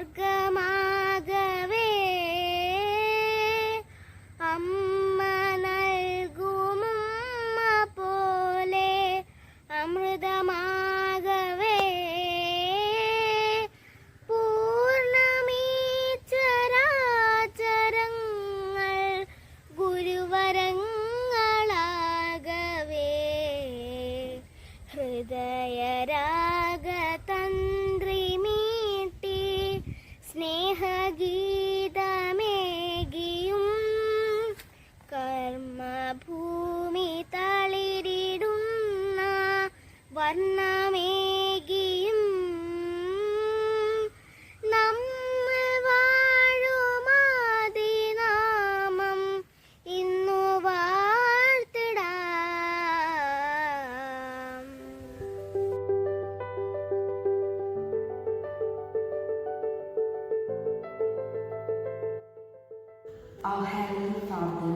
സ്വർഗമാകവേ അമ്മ നൽകുമമ്മ പോലെ അമൃതമാകവേ പൂർണ്ണമീ ചരാചരങ്ങൾ ഗുരുവരങ്ങളാകവേ ഹൃദയരാഗതന്ത്രി മീട്ടി സ്നേഹഗീതമേകിയും കർമ്മഭൂമി തളിരിടുന്ന വർണ്ണമേകിയും നമ്മൾ വാഴുമാതിനാമം ഇന്നു വാഴ്ത്തിടാം. Our Heavenly Father,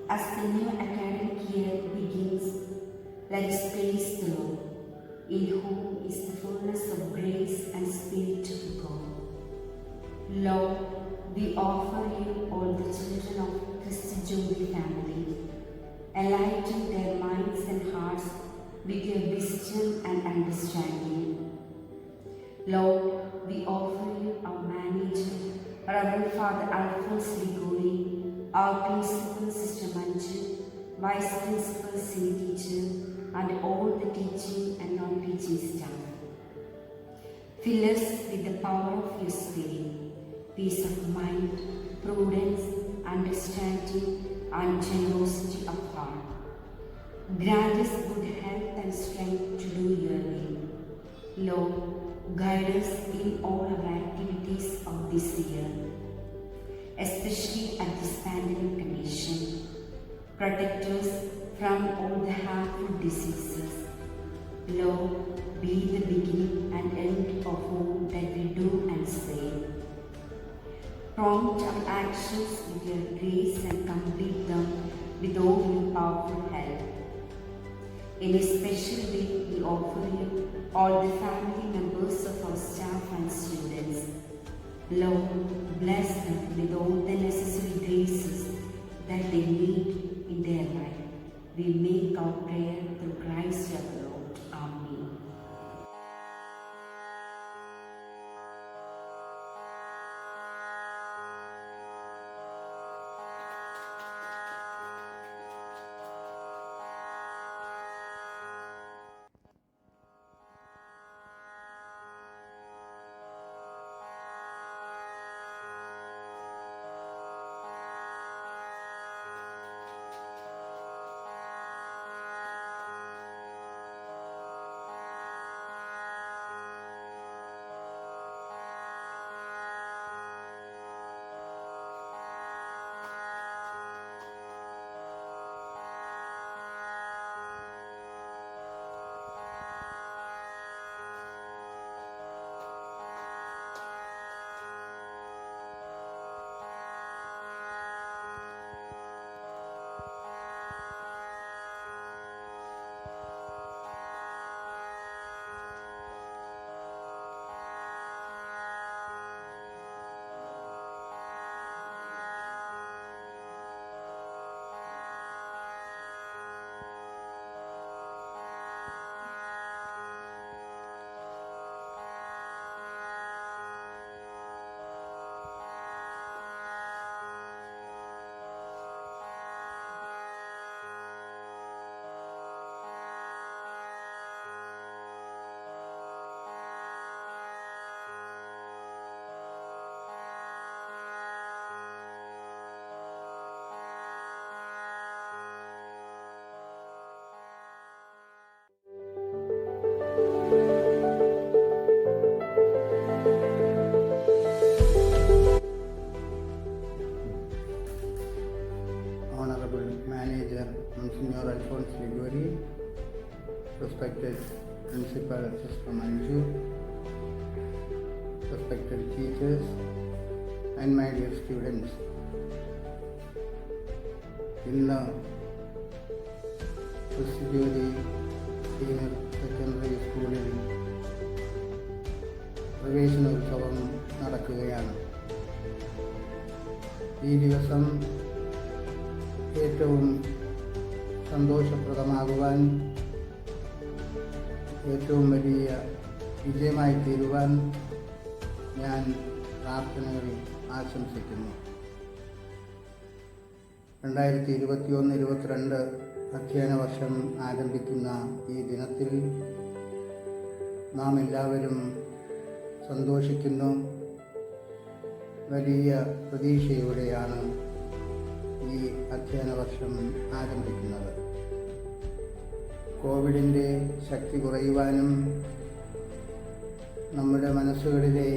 as the new academic year begins, let us praise the Lord, in whom is the fullness of grace and Spirit of God. Lord, we offer you all the children of Christi Jyoti family. Enlighten their minds and hearts with your wisdom and understanding. Lord, we offer you our manager, Reverend Father Alphonse Liguri, our principal Sister Manju, Vice Principal Saint Teacher, and all the teaching and non-teaching staff. Fill us with the power of your Spirit, peace of mind, prudence, understanding, and generosity of heart. Grant us good health and strength to do your will. Lord, guide us in all our activities of this year, especially at this pandemic condition. Protect us from all the harmful diseases. Lord, be the beginning and end of all that we do and say. Prompt our actions with your grace and complete them with all your powerful help. In a special way, we offer you all the family members of our staff and students. Lord, bless them with all the necessary graces that they need in their life. We make our prayer through Christ our Lord. Amen. Monsignor Alphonse Liguri, respected Principal Sister Manju, respected teachers, and my dear students. ഇന്ന് Christy ജ്യോതി senior secondary സ്കൂളിൽ പ്രവേശനോത്സവം നടക്കുകയാണ്. ഈ ദിവസം ഏറ്റവും സന്തോഷപ്രദമാകുവാൻ, ഏറ്റവും വലിയ വിജയമായി തീരുവാൻ ഞാൻ പ്രാർത്ഥനകൾ ആശംസിക്കുന്നു. 2021-22 അധ്യയന വർഷം ആരംഭിക്കുന്ന ഈ ദിനത്തിൽ നാം എല്ലാവരും സന്തോഷിക്കുന്നു. വലിയ പ്രതീക്ഷയോടെയാണ് ഈ അധ്യയന വർഷം ആരംഭിക്കുന്നത്. കോവിഡിൻ്റെ ശക്തി കുറയുവാനും നമ്മുടെ മനസ്സുകളിലെ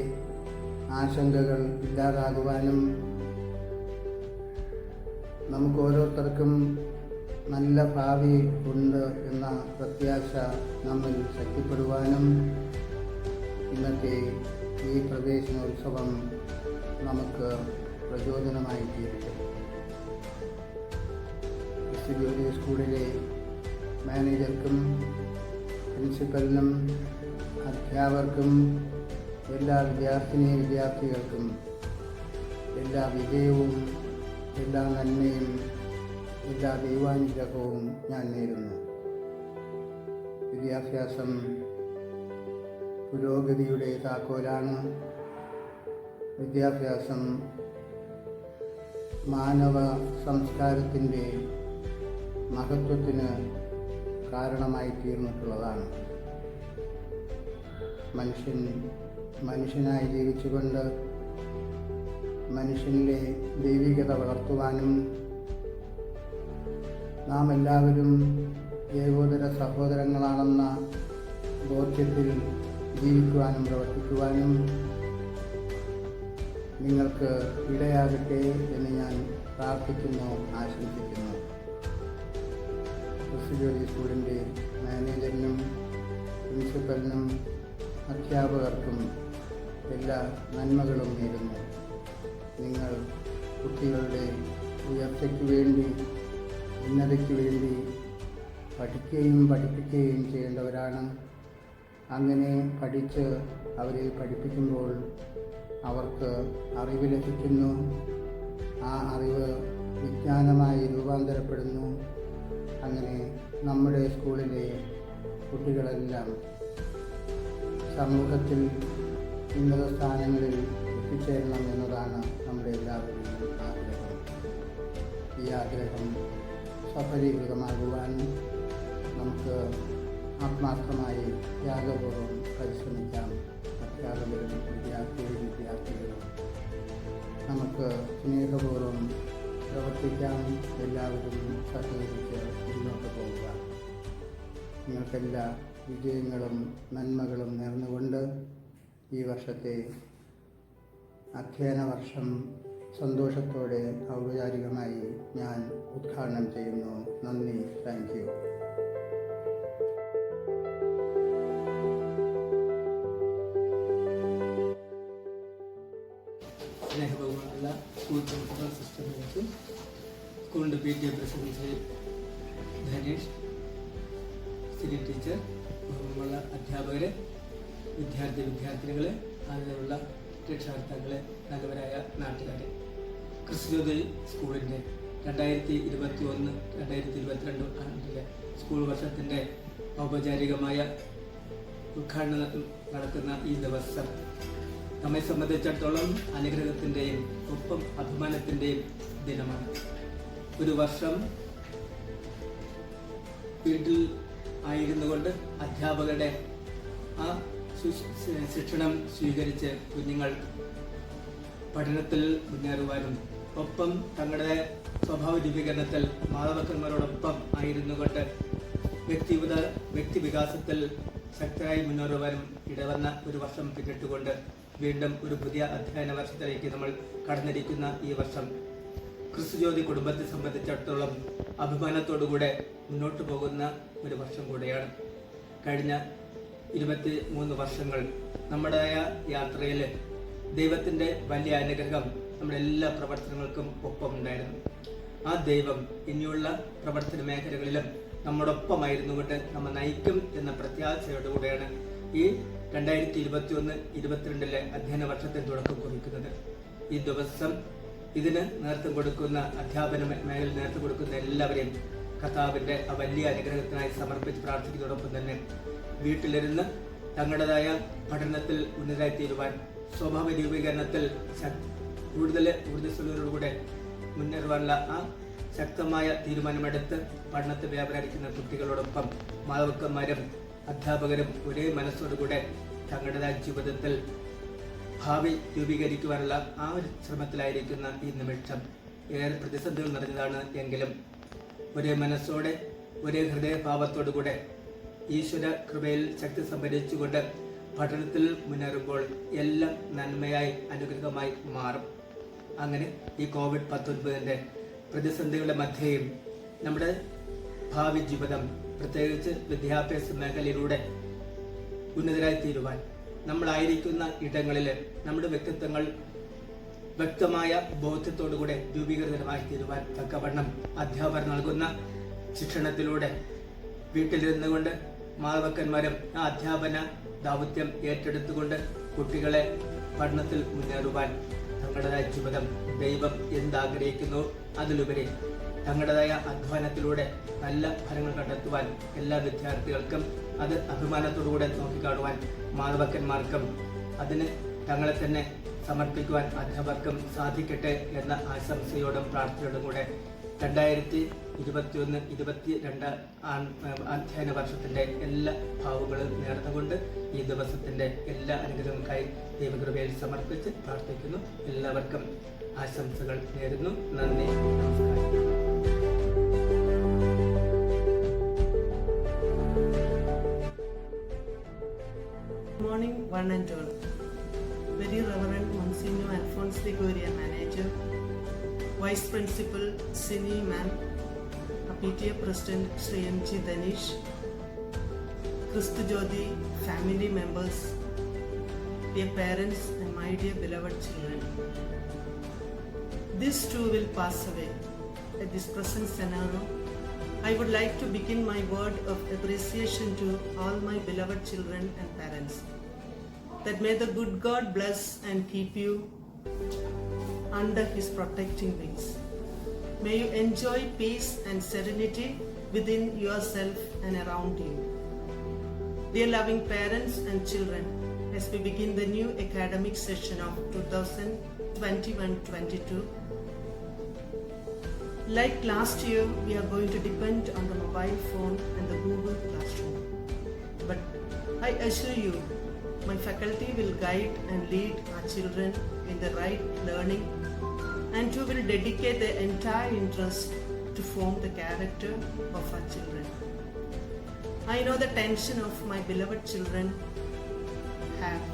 ആശങ്കകൾ ഇല്ലാതാകുവാനും നമുക്ക് ഓരോരുത്തർക്കും നല്ല ഭാവി ഉണ്ട് എന്ന പ്രത്യാശ നമ്മിൽ ശക്തിപ്പെടുവാനും ഇന്നത്തെ ഈ പ്രവേശനോത്സവം നമുക്ക് പ്രചോദനമായി തീരട്ടെ. ക്രിസ്തുജ്യോതി സ്കൂളിലെ മാനേജർക്കും പ്രിൻസിപ്പലിനും അധ്യാപകർക്കും എല്ലാ വിദ്യാർത്ഥികൾക്കും എല്ലാ വിജയവും, എല്ലാ നന്മയും, എല്ലാ ദൈവാനുഗ്രഹവും ഞാൻ നേരുന്നു. വിദ്യാഭ്യാസം പുരോഗതിയുടെ താക്കോലാണ്. വിദ്യാഭ്യാസം മാനവ സംസ്കാരത്തിൻ്റെ മഹത്വത്തിന് കാരണമായി തീർന്നിട്ടുള്ളതാണ്. മനുഷ്യനായി ജീവിച്ചുകൊണ്ട് മനുഷ്യനിലെ ദൈവികത വളർത്തുവാനും നാം എല്ലാവരും ഏകോദര സഹോദരങ്ങളാണെന്ന ബോധ്യത്തിൽ ജീവിക്കുവാനും പ്രവർത്തിക്കുവാനും നിങ്ങൾക്ക് ഇടയാകട്ടെ എന്ന് ഞാൻ പ്രാർത്ഥിക്കുന്നു, ആശംസിക്കുന്നു. ക്രിസ്തുജ്യോതി സ്കൂളിൻ്റെ മാനേജറിനും പ്രിൻസിപ്പലിനും അധ്യാപകർക്കും എല്ലാ നന്മകളും നേരുന്നു. നിങ്ങൾ കുട്ടികളുടെ ഉയർച്ചയ്ക്ക് വേണ്ടി, ഉന്നതയ്ക്ക് വേണ്ടി പഠിക്കുകയും പഠിപ്പിക്കുകയും ചെയ്യേണ്ടവരാണ്. അങ്ങനെ പഠിച്ച് അവരെ പഠിപ്പിക്കുമ്പോൾ അവർക്ക് അറിവ് ലഭിക്കുന്നു. ആ അറിവ് വിജ്ഞാനമായി രൂപാന്തരപ്പെടുന്നു. അങ്ങനെ നമ്മുടെ സ്കൂളിലെ കുട്ടികളെല്ലാം സമൂഹത്തിൽ ഉന്നത സ്ഥാനങ്ങളിൽ എത്തിച്ചേരണം എന്നതാണ് നമ്മുടെ എല്ലാവരുടെയും ആഗ്രഹം. ഈ ആഗ്രഹം സഫലീകൃതമാകുവാൻ നമുക്ക് ആത്മാർത്ഥമായി ത്യാഗപൂർവ്വം പരിശ്രമിക്കാം. അധ്യാപകരും വിദ്യാർത്ഥികളും നമുക്ക് സ്നേഹപൂർവ്വം പ്രവർത്തിക്കാം. എല്ലാവരും സഹകരിച്ച് മുന്നോട്ട് പോവുക. നിങ്ങൾക്കെല്ലാ വിജയങ്ങളും നന്മകളും നേർന്നുകൊണ്ട് ഈ വർഷത്തെ അധ്യയന വർഷം സന്തോഷത്തോടെ ഔപചാരികമായി ഞാൻ ഉദ്ഘാടനം ചെയ്യുന്നു. നന്ദി. Thank you. സ്നേഹബഹുമാനുള്ള സ്കൂൾ പ്രിൻസിപ്പൽ സിസ്റ്ററിലേക്ക്, സ്കൂളിൻ്റെ PTA പ്രസിഡന്റ് ധനേഷ്, സ്ഥിതി ടീച്ചർ, ബഹുമാനമുള്ള അധ്യാപകരെ, വിദ്യാർത്ഥിനികളെ, അതിലുള്ള രക്ഷകർത്താക്കളെ, നല്ലവരായ നാട്ടുകാരെ, ക്രിസ്തുജ്യോതി സ്കൂളിൻ്റെ 2021-2022 ആണ്ടിലെ സ്കൂൾ വർഷത്തിൻ്റെ ഔപചാരികമായ ഉദ്ഘാടനം നടക്കുന്ന ഈ ദിവസം നമ്മെ സംബന്ധിച്ചിടത്തോളം അനുഗ്രഹത്തിൻ്റെയും ഒപ്പം അഭിമാനത്തിൻ്റെയും ദിനമാണ്. ഒരു വർഷം വീട്ടിൽ ആയിരുന്നു കൊണ്ട് അധ്യാപകരുടെ ആ ശിക്ഷണം സ്വീകരിച്ച് കുഞ്ഞുങ്ങൾ പഠനത്തിൽ മുന്നേറുവാനും ഒപ്പം തങ്ങളുടെ സ്വഭാവ രൂപീകരണത്തിൽ മാതാപിതാക്കന്മാരോടൊപ്പം ആയിരുന്നു കൊണ്ട് വ്യക്തിവികാസത്തിൽ ശക്തരായി മുന്നേറുവാനും ഇടവന്ന ഒരു വർഷം പിന്നിട്ടുകൊണ്ട് വീണ്ടും ഒരു പുതിയ അധ്യയന വർഷത്തിലേക്ക് നമ്മൾ കടന്നിരിക്കുന്ന ഈ വർഷം ക്രിസ്തുജ്യോതി കുടുംബത്തെ സംബന്ധിച്ചിടത്തോളം അഭിമാനത്തോടുകൂടെ മുന്നോട്ട് പോകുന്ന ഒരു വർഷം കൂടെയാണ്. കഴിഞ്ഞ 23 വർഷങ്ങൾ നമ്മുടെ യാത്രയിൽ ദൈവത്തിൻ്റെ വലിയ അനുഗ്രഹം നമ്മുടെ എല്ലാ പ്രവർത്തനങ്ങൾക്കും ഒപ്പമുണ്ടായിരുന്നു. ആ ദൈവം ഇനിയുള്ള പ്രവർത്തന മേഖലകളിലും നമ്മോടൊപ്പമായിരുന്നു കൊണ്ട് നമ്മെ നയിക്കും എന്ന പ്രത്യാശയോടുകൂടെയാണ് ഈ 2021-22 അധ്യയന വർഷത്തിന് തുടക്കം കുറിക്കുന്നത്. ഈ ദിവസം ഇതിന് നേതൃത്വം കൊടുക്കുന്ന അധ്യാപന മേഖലയിൽ നേതൃത്വം കൊടുക്കുന്ന എല്ലാവരെയും കർത്താവിൻ്റെ വലിയ അനുഗ്രഹത്തിനായി സമർപ്പിച്ച് പ്രാർത്ഥിക്കുന്നതോടൊപ്പം തന്നെ വീട്ടിലിരുന്ന് തങ്ങളുടേതായ പഠനത്തിൽ ഉന്നതരായി തീരുവാൻ, സ്വഭാവ രൂപീകരണത്തിൽ കൂടുതൽ ഊർജ്ജസ്വലരോടുകൂടെ മുന്നേറുവാനുള്ള ആ ശക്തമായ തീരുമാനമെടുത്ത് പഠനത്തിൽ വ്യാപരിക്കുന്ന കുട്ടികളോടൊപ്പം മാതാപിതാക്കന്മാരും അധ്യാപകരും ഒരേ മനസ്സോടുകൂടെ തങ്ങളുടേതായ ജീവിതത്തിൽ ഭാവി രൂപീകരിക്കുവാനുള്ള ആ ഒരു ശ്രമത്തിലായിരിക്കുന്ന ഈ നിമിഷം ഏറെ പ്രതിസന്ധികൾ നിറഞ്ഞതാണ്. എങ്കിലും ഒരേ മനസ്സോടെ ഒരേ ഹൃദയഭാവത്തോടുകൂടെ ഈശ്വര കൃപയിൽ ശക്തി സംഭരിച്ചുകൊണ്ട് പഠനത്തിൽ മുന്നേറുമ്പോൾ എല്ലാം നന്മയായി അനുഗ്രഹമായി മാറും. അങ്ങനെ ഈ COVID-19 പ്രതിസന്ധികളുടെ മധ്യയും നമ്മുടെ ഭാവി ജീവിതം, പ്രത്യേകിച്ച് വിദ്യാഭ്യാസ മേഖലയിലൂടെ ഉന്നതരായി തീരുവാൻ, നമ്മളായിരിക്കുന്ന ഇടങ്ങളിൽ നമ്മുടെ വ്യക്തിത്വങ്ങൾ വ്യക്തമായ ബോധ്യത്തോടുകൂടെ രൂപീകൃതമായി തീരുവാൻ തക്കവണ്ണം അധ്യാപകർ നൽകുന്ന ശിക്ഷണത്തിലൂടെ വീട്ടിലിരുന്നുകൊണ്ട് മാതാപിതാക്കന്മാരും ആ അധ്യാപന ദൗത്യം ഏറ്റെടുത്തുകൊണ്ട് കുട്ടികളെ പഠനത്തിൽ മുന്നേറുവാൻ തങ്ങളുടേതായ ജീവിതം ദൈവം എന്താഗ്രഹിക്കുന്നു അതിലുപരി തങ്ങളുടേതായ അധ്വാനത്തിലൂടെ നല്ല ഫലങ്ങൾ കണ്ടെത്തുവാൻ എല്ലാ വിദ്യാർത്ഥികൾക്കും അത് അഭിമാനത്തോടുകൂടെ നോക്കിക്കാണുവാൻ മാതാപിതാക്കന്മാർക്കും അതിന് തങ്ങളെ തന്നെ സമർപ്പിക്കുവാൻ അധ്യാപകർക്കും സാധിക്കട്ടെ എന്ന ആശംസയോടും പ്രാർത്ഥനയോടും കൂടെ 2021-22 അധ്യയന വർഷത്തിന്റെ എല്ലാ ഭാവുകളും നേർന്നുകൊണ്ട് ഈ ദിവസത്തിന്റെ എല്ലാ അനുഗ്രഹങ്ങൾക്കായി ദൈവകൃപയിൽ സമർപ്പിച്ച് പ്രാർത്ഥിക്കുന്നു. എല്ലാവർക്കും ആശംസകൾ നേരുന്നു. നന്ദി, നമസ്കാരം. Good morning, one and all. Very Reverend Monsignor Alphonse de Goria, Manager, Vice Principal Sini Ma'am, PTA President Sri M.G. Danish, Christu Jyoti family members, dear parents and my dear beloved children. This too will pass away. At this present scenario, I would like to begin my word of appreciation to all my beloved children and parents. That may the good God bless and keep you under His protecting wings. May you enjoy peace and serenity within yourself and around you. Dear loving parents and children, as we begin the new academic session of 2021-22, like last year, we are going to depend on the mobile phone and the Google Classroom. But I assure you, my faculty will guide and lead our children in the right learning, and who will dedicate their entire interest to form the character of our children. I know the tension of my beloved children have,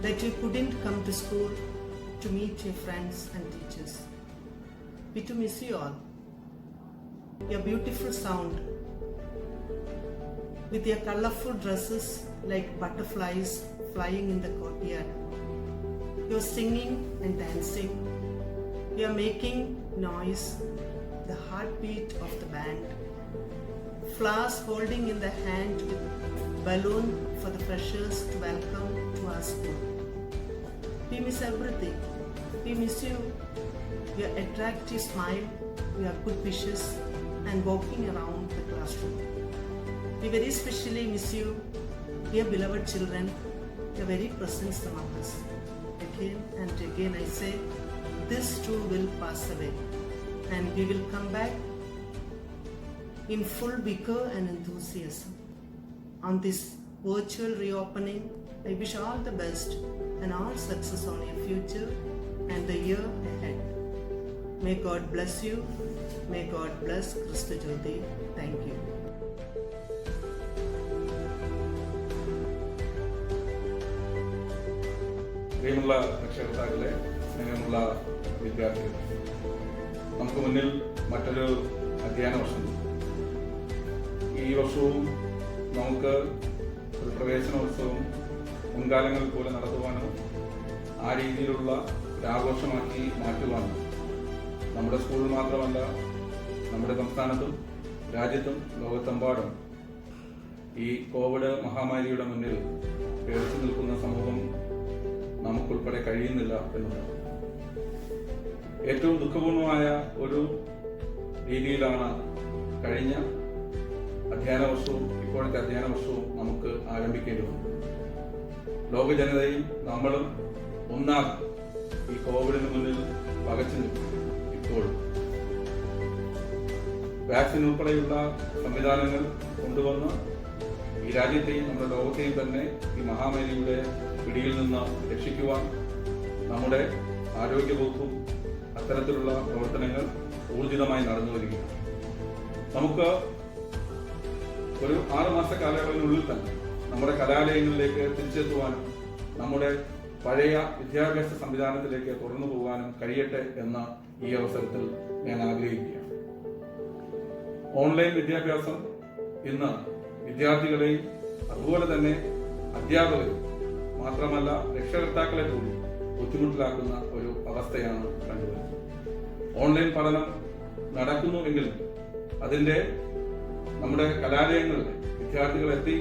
that you couldn't come to school to meet your friends and teachers. We too miss you all. Your beautiful sound, with your colorful dresses like butterflies flying in the courtyard. Your singing and dancing, your making noise, the heartbeat of the band, flowers holding in the hand with balloon for the freshers to welcome to our school. We miss everything. We miss you, your attractive smile, your good wishes, and walking around the classroom. We very specially miss you, dear beloved children, your very presence among us. Again and again I say, this too will pass away, and we will come back in full vigor and enthusiasm. On this virtual reopening, I wish all the best and all success on your future and the year ahead. May God bless you. May God bless Christu Jyoti. Thank you. പ്രിയമുള്ള രക്ഷകർത്താക്കളെ, സ്നേഹമുള്ള വിദ്യാർത്ഥികൾ, നമുക്ക് മുന്നിൽ മറ്റൊരു അധ്യയന വർഷം. ഈ വർഷവും നമുക്ക് ഒരു പ്രവേശനോത്സവം മുൻകാലങ്ങളിൽ പോലെ നടത്തുവാനോ ആ രീതിയിലുള്ള ഒരു ആഘോഷമാക്കി മാറ്റുവാനോ നമ്മുടെ സ്കൂളിൽ മാത്രമല്ല നമ്മുടെ സംസ്ഥാനത്തും രാജ്യത്തും ലോകത്തെമ്പാടും ഈ കോവിഡ് മഹാമാരിയുടെ മുന്നിൽ പേടിച്ചു നിൽക്കുന്ന സമൂഹം നമുക്കുൾപ്പെടെ കഴിയുന്നില്ല എന്നുള്ളത്. ഏറ്റവും ദുഃഖപൂർണമായ ഒരു രീതിയിലാണ് കഴിഞ്ഞ അധ്യയന വർഷവും ഇപ്പോഴത്തെ അധ്യയന വർഷവും നമുക്ക് ആരംഭിക്കേണ്ടി വന്നു. ലോക ജനതയും നമ്മളും ഒന്നാകെ ഈ കോവിഡിന് മുന്നിൽ പകച്ചു നിൽക്കും. ഇപ്പോഴും വാക്സിൻ ഉൾപ്പെടെയുള്ള സംവിധാനങ്ങൾ കൊണ്ടുവന്ന് ഈ രാജ്യത്തെയും നമ്മുടെ ലോകത്തെയും തന്നെ ഈ മഹാമാരിയുടെ പിടിയിൽ നിന്ന് രക്ഷിക്കുവാൻ നമ്മുടെ ആരോഗ്യവകുപ്പും അത്തരത്തിലുള്ള പ്രവർത്തനങ്ങൾ ഊർജിതമായി നടന്നു വരികയാണ്. നമുക്ക് ഒരു 6 മാസ കാലയളവിനുള്ളിൽ തന്നെ നമ്മുടെ കലാലയങ്ങളിലേക്ക് തിരിച്ചെത്തുവാനും നമ്മുടെ പഴയ വിദ്യാഭ്യാസ സംവിധാനത്തിലേക്ക് തുറന്നു പോകാനും കഴിയട്ടെ എന്ന ഈ അവസരത്തിൽ ഞാൻ ആഗ്രഹിക്കുകയാണ്. ഓൺലൈൻ വിദ്യാഭ്യാസം ഇന്ന് വിദ്യാർത്ഥികളെയും അതുപോലെ തന്നെ അധ്യാപകരും മാത്രമല്ല രക്ഷകർത്താക്കളെ കൂടി ബുദ്ധിമുട്ടിലാക്കുന്ന ഒരു അവസ്ഥയാണ് കണ്ടുവരുന്നത്. ഓൺലൈൻ പഠനം നടക്കുന്നുവെങ്കിലും അതിന്റെ നമ്മുടെ കലാലയങ്ങളിൽ വിദ്യാർത്ഥികളെത്തി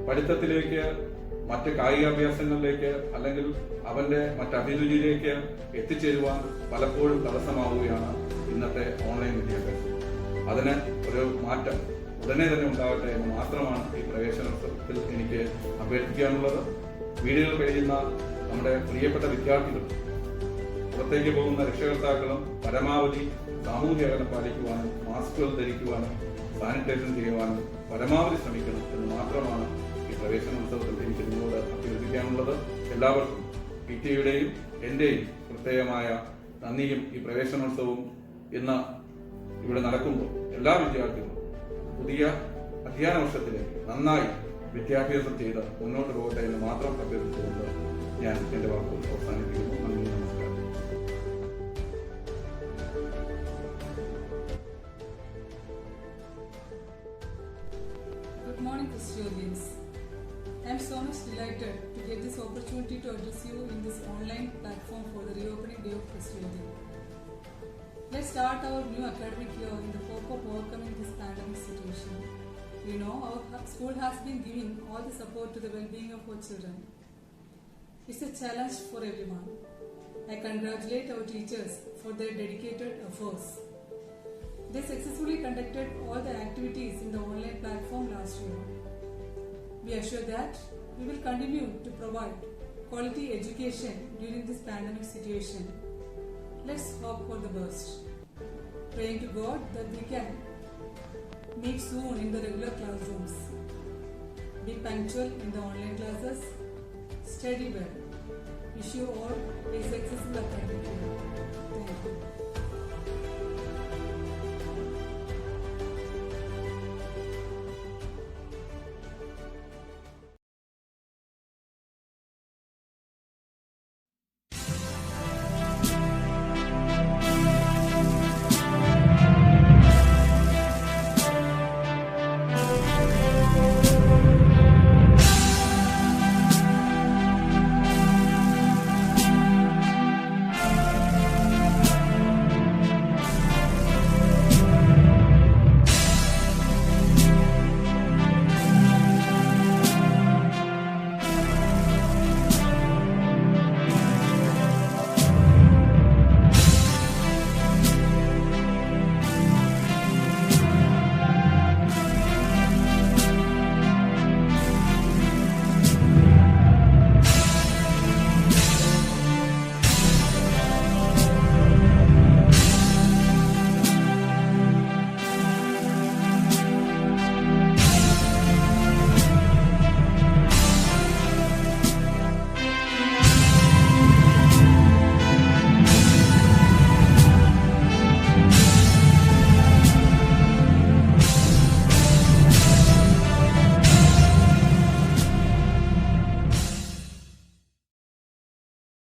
പഠിത്തത്തിലേക്ക് മറ്റ് കായികാഭ്യാസങ്ങളിലേക്ക് അല്ലെങ്കിൽ അവന്റെ മറ്റഭിരുചിയിലേക്ക് എത്തിച്ചേരുവാൻ പലപ്പോഴും തടസ്സമാവുകയാണ് ഇന്നത്തെ ഓൺലൈൻ വിദ്യാഭ്യാസം. അതിന് ഒരു മാറ്റം ഉടനെ തന്നെ ഉണ്ടാകട്ടെ എന്ന് മാത്രമാണ് ഈ പ്രവേശനോത്സവത്തിൽ എനിക്ക് അഭ്യർത്ഥിക്കാനുള്ളത്. വീടുകളിൽ കഴിയുന്ന നമ്മുടെ പ്രിയപ്പെട്ട വിദ്യാർത്ഥികൾ പുറത്തേക്ക് പോകുന്ന രക്ഷകർത്താക്കളും പരമാവധി സാമൂഹ്യ അകലം പാലിക്കുവാനും മാസ്കുകൾ ധരിക്കുവാനും സാനിറ്റൈസർ ചെയ്യുവാനും പരമാവധി ശ്രമിക്കണം എന്ന് മാത്രമാണ് ഈ പ്രവേശനോത്സവത്തിൽ എനിക്ക് നിങ്ങളോട് അഭ്യർത്ഥിക്കാനുള്ളത്. എല്ലാവർക്കും PTA-യുടെയും എന്റെയും പ്രത്യേകമായ നന്ദിയും. ഈ പ്രവേശനോത്സവവും ഇന്ന് ഇവിടെ നടക്കുമ്പോൾ എല്ലാ വിദ്യാർത്ഥികളും പുതിയ അധ്യയന വർഷത്തിലേക്ക് നന്നായി വിദ്യാഭ്യാസം ചെയ്ത് മുന്നോട്ട് പോകട്ടെ എന്ന് മാത്രം അഭ്യർത്ഥിച്ചുകൊണ്ട് ഞാൻ എന്റെ വാക്കുകൾ അവസാനിപ്പിക്കുന്നു. നന്ദി, നമസ്കാരം. Good morning, Christians. I am so much delighted to get this opportunity to address you in this online platform for the reopening day of Christianity. Let's start our new academic year in the hope of overcoming this pandemic situation. We know our school has been giving all the support to the well-being of our children. It's a challenge for everyone. I congratulate our teachers for their dedicated efforts. They successfully conducted all the activities in the online platform last year. We assure that we will continue to provide quality education during this pandemic situation. Let's hope for the best. Praying to God that we can meet soon in the regular classrooms. Be punctual in the online classes. Study well. Wish you all a successful academic year. Thank you.